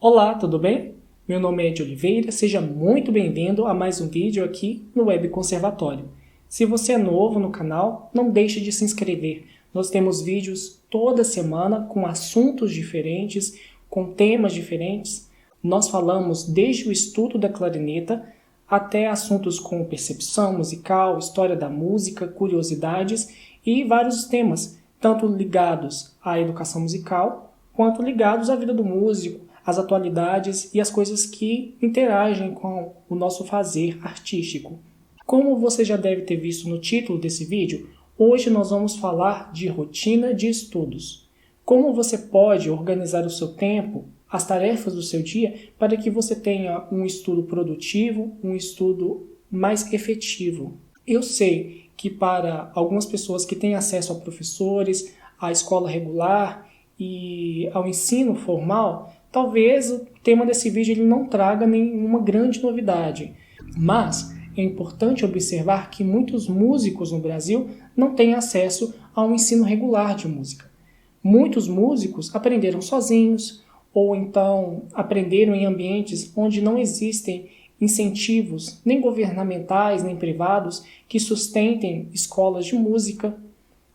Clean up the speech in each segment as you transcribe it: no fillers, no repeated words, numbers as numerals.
Olá, tudo bem? Meu nome é Ed Oliveira, seja muito bem-vindo a mais um vídeo aqui no Web Conservatório. Se você é novo no canal, não deixe de se inscrever. Nós temos vídeos toda semana com assuntos diferentes, com temas diferentes. Nós falamos desde o estudo da clarineta até assuntos como percepção musical, história da música, curiosidades e vários temas, tanto ligados à educação musical quanto ligados à vida do músico, as atualidades e as coisas que interagem com o nosso fazer artístico. Como você já deve ter visto no título desse vídeo, hoje nós vamos falar de rotina de estudos. Como você pode organizar o seu tempo, as tarefas do seu dia, para que você tenha um estudo produtivo, um estudo mais efetivo. Eu sei que para algumas pessoas que têm acesso a professores, à escola regular e ao ensino formal, talvez o tema desse vídeo ele não traga nenhuma grande novidade, mas é importante observar que muitos músicos no Brasil não têm acesso ao ensino regular de música. Muitos músicos aprenderam sozinhos ou então aprenderam em ambientes onde não existem incentivos, nem governamentais, nem privados, que sustentem escolas de música,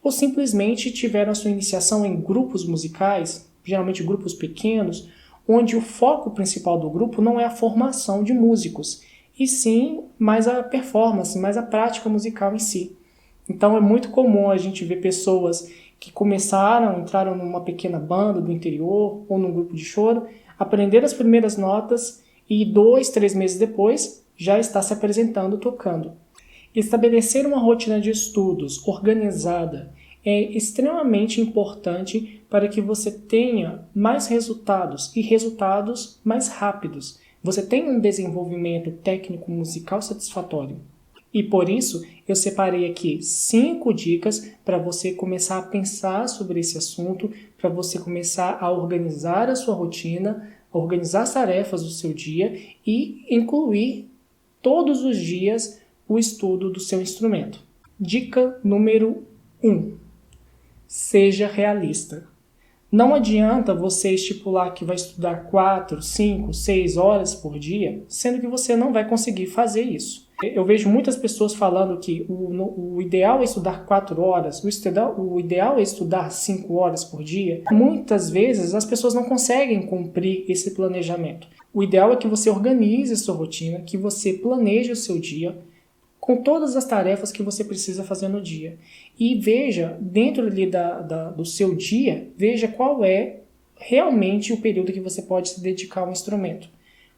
ou simplesmente tiveram a sua iniciação em grupos musicais, geralmente grupos pequenos, onde o foco principal do grupo não é a formação de músicos, e sim mais a performance, mais a prática musical em si. Então é muito comum a gente ver pessoas que entraram numa pequena banda do interior ou num grupo de choro, aprender as primeiras notas e 2, 3 meses depois já está se apresentando tocando. Estabelecer uma rotina de estudos organizada é extremamente importante para que você tenha mais resultados e resultados mais rápidos. Você tenha um desenvolvimento técnico musical satisfatório. E por isso eu separei aqui 5 dicas para você começar a pensar sobre esse assunto, para você começar a organizar a sua rotina, a organizar as tarefas do seu dia e incluir todos os dias o estudo do seu instrumento. Dica número 1. Seja realista. Não adianta você estipular que vai estudar 4, 5, 6 horas por dia, sendo que você não vai conseguir fazer isso. Eu vejo muitas pessoas falando que o ideal é estudar 4 horas, o ideal é estudar 5 horas por dia. Muitas vezes as pessoas não conseguem cumprir esse planejamento. O ideal é que você organize a sua rotina, que você planeje o seu dia, com todas as tarefas que você precisa fazer no dia. E veja, dentro ali do seu dia, veja qual é realmente o período que você pode se dedicar ao instrumento.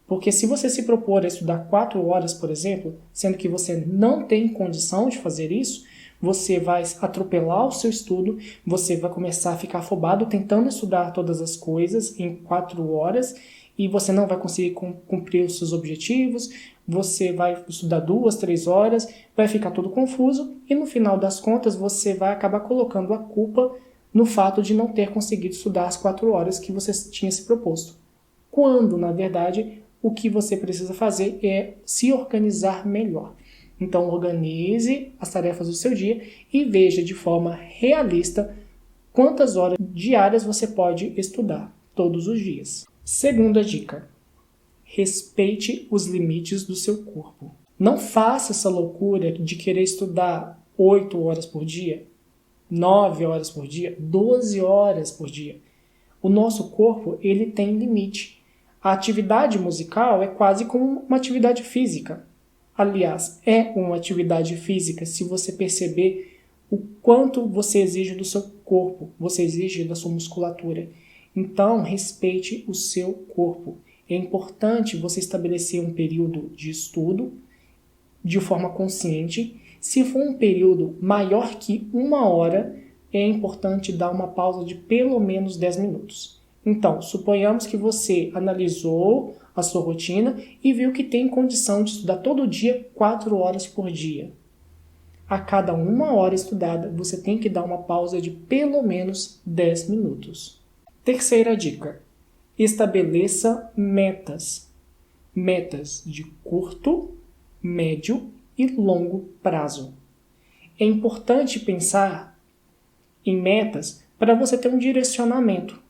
Porque se você se propor a estudar 4 horas, por exemplo, sendo que você não tem condição de fazer isso, você vai atropelar o seu estudo, você vai começar a ficar afobado tentando estudar todas as coisas em 4 horas e você não vai conseguir cumprir os seus objetivos, você vai estudar 2, 3 horas, vai ficar tudo confuso e no final das contas você vai acabar colocando a culpa no fato de não ter conseguido estudar as 4 horas que você tinha se proposto. Quando, na verdade, o que você precisa fazer é se organizar melhor. Então, organize as tarefas do seu dia e veja de forma realista quantas horas diárias você pode estudar todos os dias. Segunda dica: respeite os limites do seu corpo. Não faça essa loucura de querer estudar 8 horas por dia, 9 horas por dia, 12 horas por dia. O nosso corpo ele tem limite. A atividade musical é quase como uma atividade física. Aliás, é uma atividade física se você perceber o quanto você exige do seu corpo, você exige da sua musculatura. Então, respeite o seu corpo. É importante você estabelecer um período de estudo de forma consciente. Se for um período maior que 1 hora, é importante dar uma pausa de pelo menos 10 minutos. Então, suponhamos que você analisou a sua rotina e viu que tem condição de estudar todo dia 4 horas por dia. A cada 1 hora estudada, você tem que dar uma pausa de pelo menos 10 minutos. Terceira dica: estabeleça metas. Metas de curto, médio e longo prazo. É importante pensar em metas para você ter um direcionamento.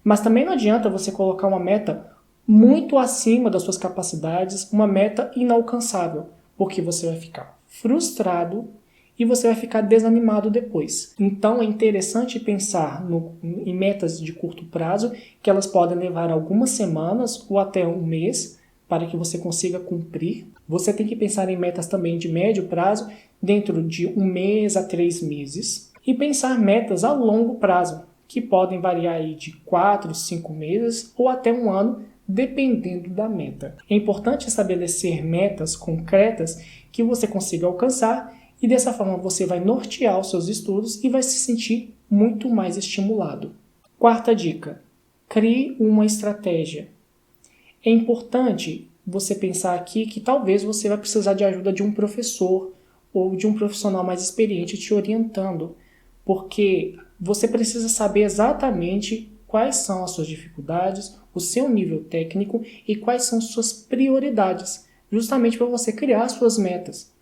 Mas também não adianta você colocar uma meta muito acima das suas capacidades, uma meta inalcançável, porque você vai ficar frustrado e você vai ficar desanimado depois. Então é interessante pensar em metas de curto prazo, que elas podem levar algumas semanas ou até um mês para que você consiga cumprir. Você tem que pensar em metas também de médio prazo, dentro de 1 mês a 3 meses. E pensar metas a longo prazo, que podem variar aí de 4, 5 meses ou até 1 ano, dependendo da meta. É importante estabelecer metas concretas que você consiga alcançar e dessa forma você vai nortear os seus estudos e vai se sentir muito mais estimulado. Quarta dica: crie uma estratégia. É importante você pensar aqui que talvez você vai precisar de ajuda de um professor ou de um profissional mais experiente te orientando, porque você precisa saber exatamente quais são as suas dificuldades, o seu nível técnico e quais são suas prioridades, justamente para você criar suas metas.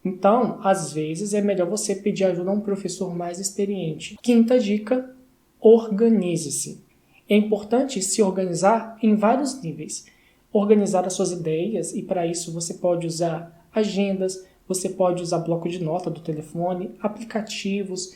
Então, às vezes, é melhor você pedir ajuda a um professor mais experiente. Quinta dica: organize-se. É importante se organizar em vários níveis. Organizar as suas ideias, e para isso você pode usar agendas, você pode usar bloco de nota do telefone, aplicativos,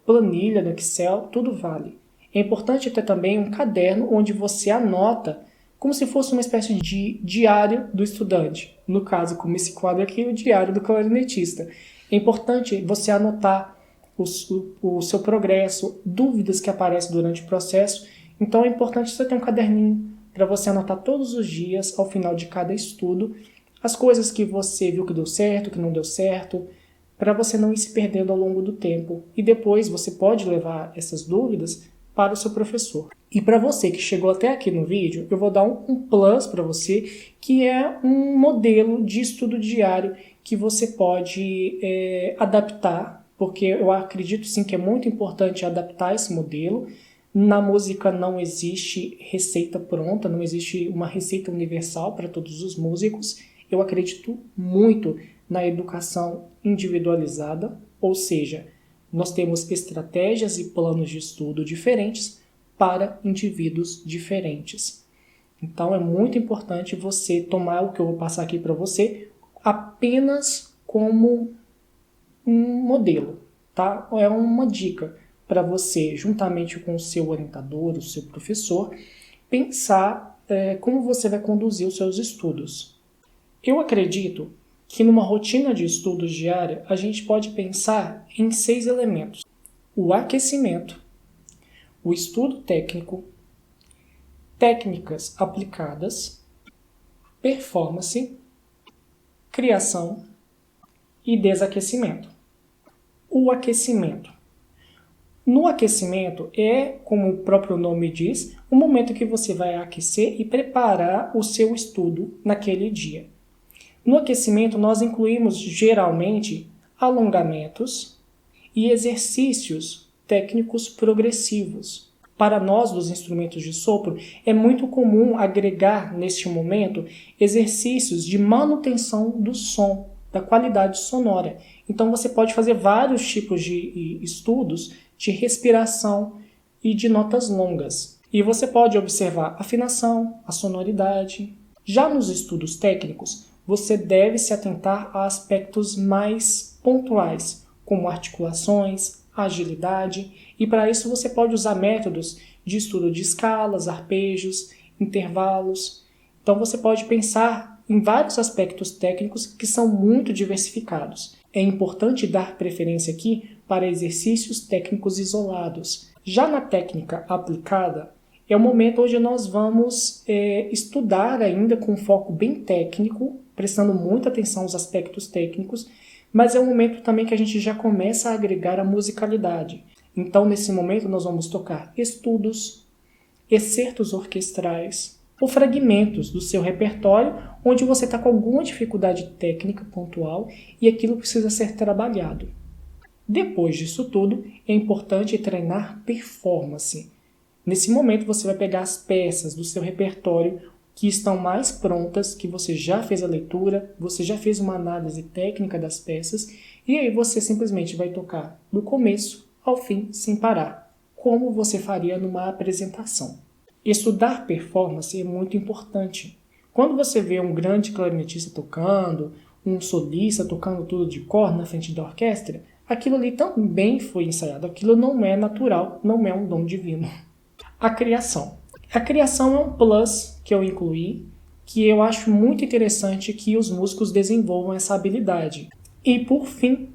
planilha no Excel, tudo vale. É importante ter também um caderno onde você anota como se fosse uma espécie de diário do estudante. No caso, como esse quadro aqui, o diário do clarinetista. É importante você anotar o seu progresso, dúvidas que aparecem durante o processo. Então é importante você ter um caderninho para você anotar todos os dias, ao final de cada estudo, as coisas que você viu que deu certo, que não deu certo, para você não ir se perdendo ao longo do tempo. E depois você pode levar essas dúvidas para o seu professor. E para você que chegou até aqui no vídeo, eu vou dar um plus para você, que é um modelo de estudo diário que você pode adaptar, porque eu acredito sim que é muito importante adaptar esse modelo. Na música não existe receita pronta, não existe uma receita universal para todos os músicos. Eu acredito muito na educação individualizada, ou seja, nós temos estratégias e planos de estudo diferentes para indivíduos diferentes. Então é muito importante você tomar o que eu vou passar aqui para você apenas como um modelo, tá? É uma dica para você, juntamente com o seu orientador, o seu professor, pensar como você vai conduzir os seus estudos. Eu acredito que numa rotina de estudos diária, a gente pode pensar em 6 elementos: o aquecimento, o estudo técnico, técnicas aplicadas, performance, criação e desaquecimento. O aquecimento. No aquecimento é, como o próprio nome diz, o momento que você vai aquecer e preparar o seu estudo naquele dia. No aquecimento, nós incluímos geralmente alongamentos e exercícios técnicos progressivos. Para nós, dos instrumentos de sopro, é muito comum agregar, neste momento, exercícios de manutenção do som, da qualidade sonora. Então, você pode fazer vários tipos de estudos de respiração e de notas longas. E você pode observar a afinação, a sonoridade. Já nos estudos técnicos, você deve se atentar a aspectos mais pontuais, como articulações, agilidade, e para isso você pode usar métodos de estudo de escalas, arpejos, intervalos. Então você pode pensar em vários aspectos técnicos que são muito diversificados. É importante dar preferência aqui para exercícios técnicos isolados. Já na técnica aplicada, é o momento onde nós vamos estudar ainda com foco bem técnico, prestando muita atenção aos aspectos técnicos, mas é um momento também que a gente já começa a agregar a musicalidade. Então, nesse momento, nós vamos tocar estudos, excertos orquestrais ou fragmentos do seu repertório, onde você está com alguma dificuldade técnica pontual e aquilo precisa ser trabalhado. Depois disso tudo, é importante treinar performance. Nesse momento, você vai pegar as peças do seu repertório que estão mais prontas, que você já fez a leitura, você já fez uma análise técnica das peças, e aí você simplesmente vai tocar do começo ao fim, sem parar, como você faria numa apresentação. Estudar performance é muito importante. Quando você vê um grande clarinetista tocando, um solista tocando tudo de cor na frente da orquestra, aquilo ali também foi ensaiado. Aquilo não é natural, não é um dom divino. A criação. A criação é um plus que eu incluí, que eu acho muito interessante que os músicos desenvolvam essa habilidade. E por fim,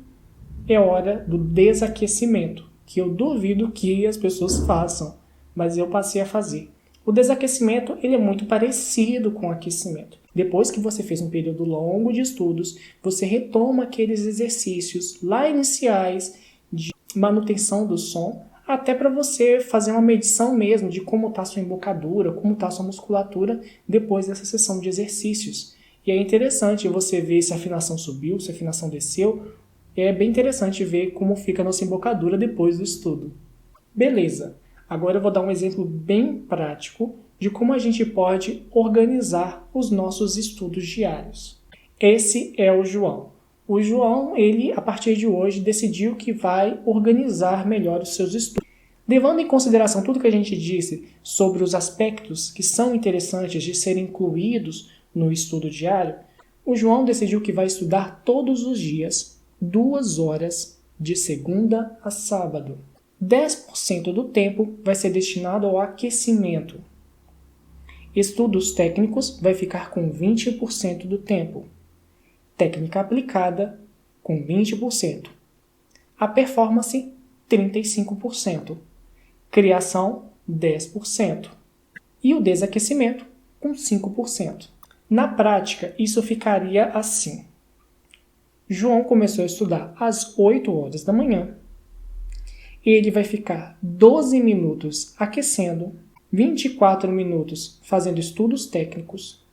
é hora do desaquecimento, que eu duvido que as pessoas façam, mas eu passei a fazer. O desaquecimento ele é muito parecido com o aquecimento. Depois que você fez um período longo de estudos, você retoma aqueles exercícios lá iniciais de manutenção do som, até para você fazer uma medição mesmo de como está a sua embocadura, como está a sua musculatura depois dessa sessão de exercícios. E é interessante você ver se a afinação subiu, se a afinação desceu. É bem interessante ver como fica a nossa embocadura depois do estudo. Beleza, agora eu vou dar um exemplo bem prático de como a gente pode organizar os nossos estudos diários. Esse é o João. O João, ele, a partir de hoje, decidiu que vai organizar melhor os seus estudos. Levando em consideração tudo que a gente disse sobre os aspectos que são interessantes de serem incluídos no estudo diário, o João decidiu que vai estudar todos os dias, 2 horas, de segunda a sábado. 10% do tempo vai ser destinado ao aquecimento. Estudos técnicos vai ficar com 20% do tempo. Técnica aplicada, com 20%. A performance, 35%. Criação, 10%. E o desaquecimento, com 5%. Na prática, isso ficaria assim. João começou a estudar às 8 horas da manhã. Ele vai ficar 12 minutos aquecendo, 24 minutos fazendo estudos técnicos,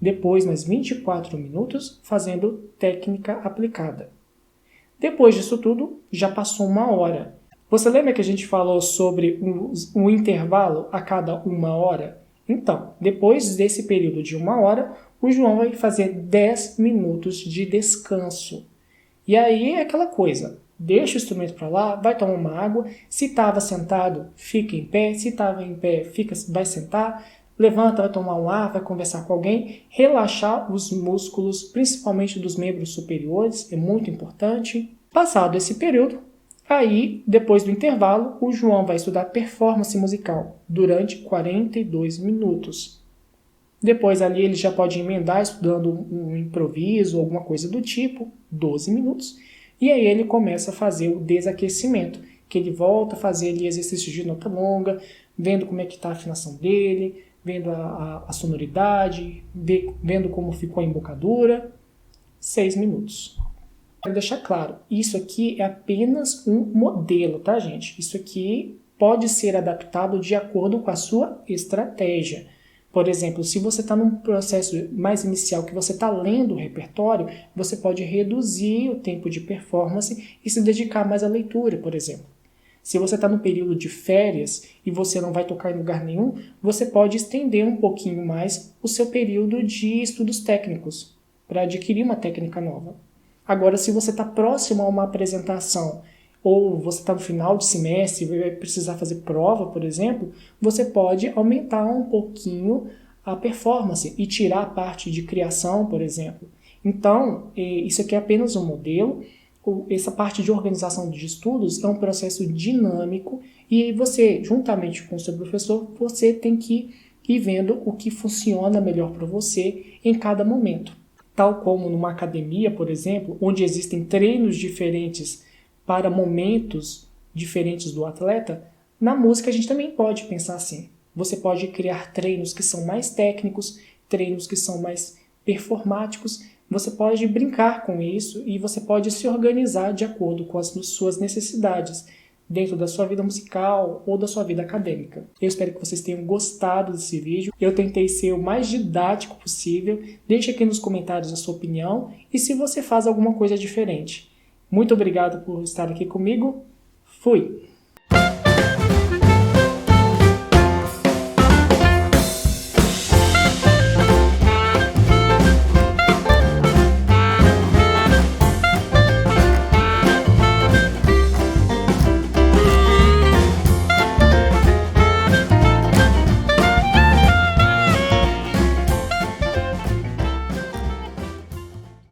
depois mais 24 minutos fazendo técnica aplicada. Depois disso tudo, já passou 1 hora. Você lembra que a gente falou sobre um intervalo a cada 1 hora? Então, depois desse período de 1 hora, o João vai fazer 10 minutos de descanso. E aí é aquela coisa, deixa o instrumento para lá, vai tomar uma água, se estava sentado, fica em pé, se estava em pé, vai sentar, levanta, vai tomar um ar, vai conversar com alguém, relaxar os músculos, principalmente dos membros superiores, é muito importante. Passado esse período, aí, depois do intervalo, o João vai estudar performance musical durante 42 minutos. Depois ali ele já pode emendar estudando um improviso, alguma coisa do tipo, 12 minutos. E aí ele começa a fazer o desaquecimento, que ele volta a fazer ali exercícios de nota longa, vendo como é que está a afinação dele, vendo a sonoridade, vendo como ficou a embocadura. 6 minutos. Quero deixar claro, isso aqui é apenas um modelo, tá, gente? Isso aqui pode ser adaptado de acordo com a sua estratégia. Por exemplo, se você está num processo mais inicial, que você está lendo o repertório, você pode reduzir o tempo de performance e se dedicar mais à leitura, por exemplo. Se você está no período de férias e você não vai tocar em lugar nenhum, você pode estender um pouquinho mais o seu período de estudos técnicos para adquirir uma técnica nova. Agora, se você está próximo a uma apresentação ou você está no final de semestre e vai precisar fazer prova, por exemplo, você pode aumentar um pouquinho a performance e tirar a parte de criação, por exemplo. Então, isso aqui é apenas um modelo. Essa parte de organização de estudos é um processo dinâmico e você, juntamente com o seu professor, você tem que ir vendo o que funciona melhor para você em cada momento. Tal como numa academia, por exemplo, onde existem treinos diferentes para momentos diferentes do atleta, na música a gente também pode pensar assim. Você pode criar treinos que são mais técnicos, treinos que são mais performáticos. Você pode brincar com isso e você pode se organizar de acordo com as suas necessidades dentro da sua vida musical ou da sua vida acadêmica. Eu espero que vocês tenham gostado desse vídeo. Eu tentei ser o mais didático possível. Deixe aqui nos comentários a sua opinião e se você faz alguma coisa diferente. Muito obrigado por estar aqui comigo. Fui!